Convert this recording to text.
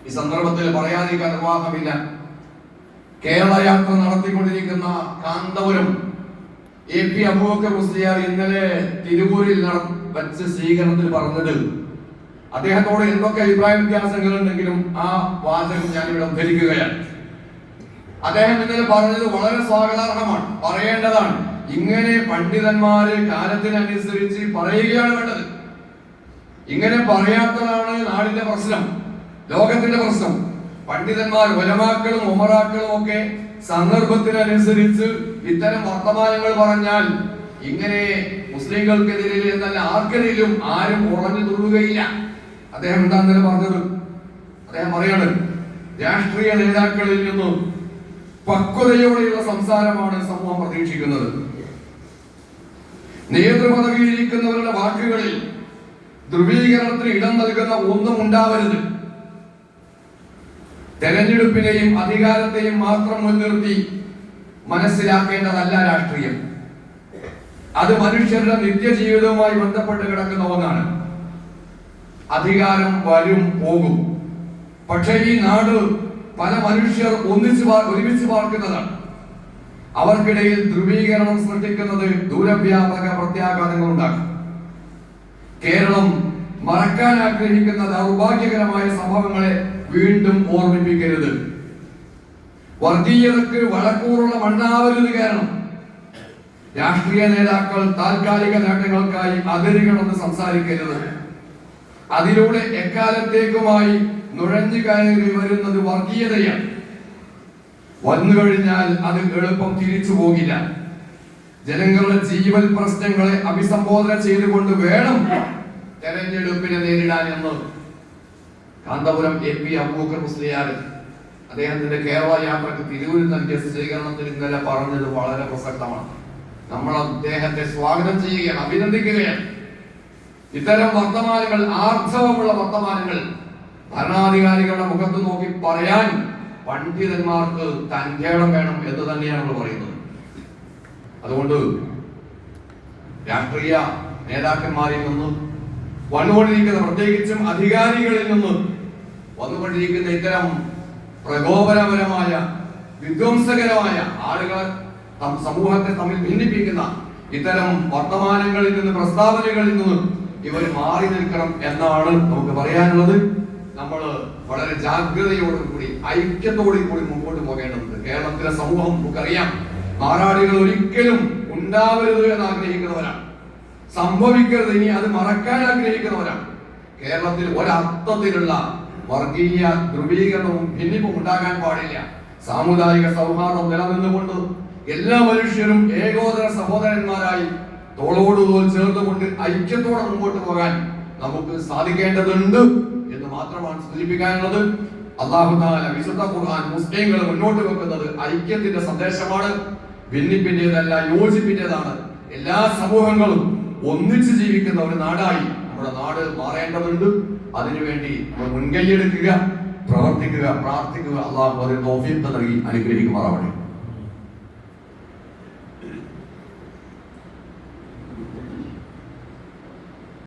ഈ സന്ദർഭത്തിൽ പറയാതിരിക്കാൻ നിർവാഹമില്ല. കേരള യാത്ര നടത്തിക്കൊണ്ടിരിക്കുന്ന കാന്തപുരം AP അബൂബക്കർ മുസ്ലിയാർ ഇന്നലെ തിരുവൂരിൽ വച്ച് സ്വീകരണത്തിൽ പറഞ്ഞത്, അദ്ദേഹത്തോട് എന്തൊക്കെ അഭിപ്രായ വ്യത്യാസങ്ങൾ ഉണ്ടെങ്കിലും ആ വാചകം ഞാനിവിടെ ഉദ്ധരിക്കുകയാണ്. അദ്ദേഹം ഇന്നലെ പറഞ്ഞത് വളരെ സ്വാഗതാർഹമാണ്, പറയേണ്ടതാണ്. ഇങ്ങനെ പണ്ഡിതന്മാര് കാലത്തിനനുസരിച്ച് പറയുകയാണ് വേണ്ടത്. ഇങ്ങനെ പറയാത്തതാണ് നാടിന്റെ പ്രശ്നം, ലോകത്തിന്റെ പ്രശ്നം. പണ്ഡിതന്മാർ, ഉലമാക്കളും ഉമറാക്കളും ഒക്കെ സന്ദർഭത്തിനനുസരിച്ച് ഇത്തരം വർത്തമാനങ്ങൾ പറഞ്ഞാൽ ഇങ്ങനെ മുസ്ലിങ്ങൾക്കെതിരെ എന്നല്ല ആർക്കെതിരും ആരും ഉറഞ്ഞു തുള്ളുകയില്ല. അദ്ദേഹം എന്താ പറഞ്ഞത്? അദ്ദേഹം പറയാണ്, രാഷ്ട്രീയ നേതാക്കളിൽ നിന്നും പക്വതയോടെയുള്ള സംസാരമാണ് സമൂഹം പ്രതീക്ഷിക്കുന്നത്. നേതൃപദവിയിലിരിക്കുന്നവരുടെ വാക്കുകളിൽ ധ്രുവീകരണത്തിന് ഇടം നൽകുന്ന ഒന്നും ഉണ്ടാവരുത്. തെരഞ്ഞെടുപ്പിനെയും അധികാരത്തെയും മാത്രം മുൻനിർത്തി മനസ്സിലാക്കേണ്ടതല്ല രാഷ്ട്രീയം. അത് മനുഷ്യരുടെ നിത്യജീവിതവുമായി ബന്ധപ്പെട്ട് കിടക്കുന്ന ഒന്നാണ്. അധികാരം വരും പോകും, പക്ഷേ ഈ നാട് പല മനുഷ്യർ ഒരുമിച്ച് പാർക്കുന്നതാണ്. അവർക്കിടയിൽ ധ്രുവീകരണം സൃഷ്ടിക്കുന്നത് ദൂരവ്യാപക പ്രത്യാഘാതങ്ങൾ ഉണ്ടാക്കും. കേരളം മറക്കാൻ ആഗ്രഹിക്കുന്ന ദൗർഭാഗ്യകരമായ സംഭവങ്ങളെ വീണ്ടും ഓർമ്മിപ്പിക്കരുത്. വർഗീയതക്ക് വളക്കൂറുള്ള മണ്ണാവരുത് കേരളം. രാഷ്ട്രീയ നേതാക്കൾ താൽക്കാലിക നേട്ടങ്ങൾക്കായി അതിരുകളെന്ന് സംസാരിക്കരുത്. അതിലൂടെ എക്കാലത്തേക്കുമായി നുഴഞ്ഞു കയറി വരുന്നത് വർഗീയതയാണ്. വന്നു കഴിഞ്ഞാൽ അത് എളുപ്പം തിരിച്ചു പോകില്ല. ജനങ്ങളുടെ ജീവൽ പ്രശ്നങ്ങളെ അഭിസംബോധന ചെയ്തുകൊണ്ട് വേണം തെരഞ്ഞെടുപ്പിനെ നേരിടാൻ എന്ന് കാന്തപുരം AP അബൂബക്കർ മുസ്ലിയാർ അദ്ദേഹത്തിന്റെ കേരള യാത്രക്ക് തിരുവൂരിൽ നൽകിയ സ്വീകരണത്തിൽ ഇന്നലെ പറഞ്ഞത് വളരെ പ്രസക്തമാണ്. നമ്മൾ അദ്ദേഹത്തെ സ്വാഗതം ചെയ്യുകയാണ്, അഭിനന്ദിക്കുകയാണ്. ഇത്തരം വർത്തമാനങ്ങൾ, ആർജവമുള്ള വർത്തമാനങ്ങൾ ഭരണാധികാരികളുടെ മുഖത്ത് നോക്കി പറയാൻ പണ്ഡിതന്മാർക്ക് തന്റേടം വേണം എന്ന് തന്നെയാണ് നമ്മൾ പറയുന്നത്. അതുകൊണ്ട് രാഷ്ട്രീയ നേതാക്കന്മാരിൽ നിന്ന് വന്നുകൊണ്ടിരിക്കുന്ന, പ്രത്യേകിച്ചും അധികാരികളിൽ നിന്ന് വന്നുകൊണ്ടിരിക്കുന്ന ഇത്തരം പ്രകോപനപരമായ, വിധ്വംസകരമായ, ആളുകളെ സമൂഹത്തെ തമ്മിൽ ഭിന്നിപ്പിക്കുന്ന ഇത്തരം വർത്തമാനങ്ങളിൽ നിന്ന്, പ്രസ്താവനകളിൽ നിന്ന് ഇവർ മാറി നിൽക്കണം എന്നാണ് നമുക്ക് പറയാനുള്ളത്. നമ്മൾ വളരെ ജാഗ്രതയോടുകൂടി, ഐക്യത്തോടു കൂടി മുമ്പോട്ട് പോകേണ്ടതുണ്ട്. കേരളത്തിലെ സമൂഹം നമുക്കറിയാം, മാറാടികൾ ഒരിക്കലും ഉണ്ടാവരുത് എന്ന് ആഗ്രഹിക്കുന്നവരാണ്, സംഭവിക്കരുത്, ഇനി അത് മറക്കാൻ ആഗ്രഹിക്കുന്നവരാണ്. കേരളത്തിൽ ഒരർത്ഥത്തിലുള്ള വർഗീയ ധ്രുവീകരണവും ഭിന്നിപ്പും ഉണ്ടാകാൻ പാടില്ല. സാമുദായിക സൗഹാർദ്ദം നിലനിന്നുകൊണ്ട് എല്ലാ മനുഷ്യരും ഏകോദര സഹോദരന്മാരായി തോളോട് തോൾ ചേർന്നുകൊണ്ട് ഐക്യത്തോടെ മുമ്പോട്ട് പോകാൻ നമുക്ക് സാധിക്കേണ്ടതുണ്ട് എന്ന് മാത്രമാണ് സൂചിപ്പിക്കാനുള്ളത്. അല്ലാഹു തആല വിശുദ്ധ ഖുർആൻ മുസ്ലിങ്ങൾ മുന്നോട്ട് വെക്കുന്നത് ഐക്യത്തിന്റെ സന്ദേശമാണ്, ഭിന്നിപ്പിന്റേതല്ല, യോജിപ്പിന്റേതാണ്. എല്ലാ സമൂഹങ്ങളും ഒന്നിച്ച് ജീവിക്കുന്ന ഒരു നാടായി നമ്മുടെ നാട് മാറേണ്ടതുണ്ട്. അതിനുവേണ്ടി നമ്മൾ മുൻകൈയെടുക്കുക, പ്രവർത്തിക്കുക, പ്രാർത്ഥിക്കുക. അല്ലാഹു അതിന് തൗഫീഖ് നൽകി അനുഗ്രഹിക്കുമാറാവട്ടെ.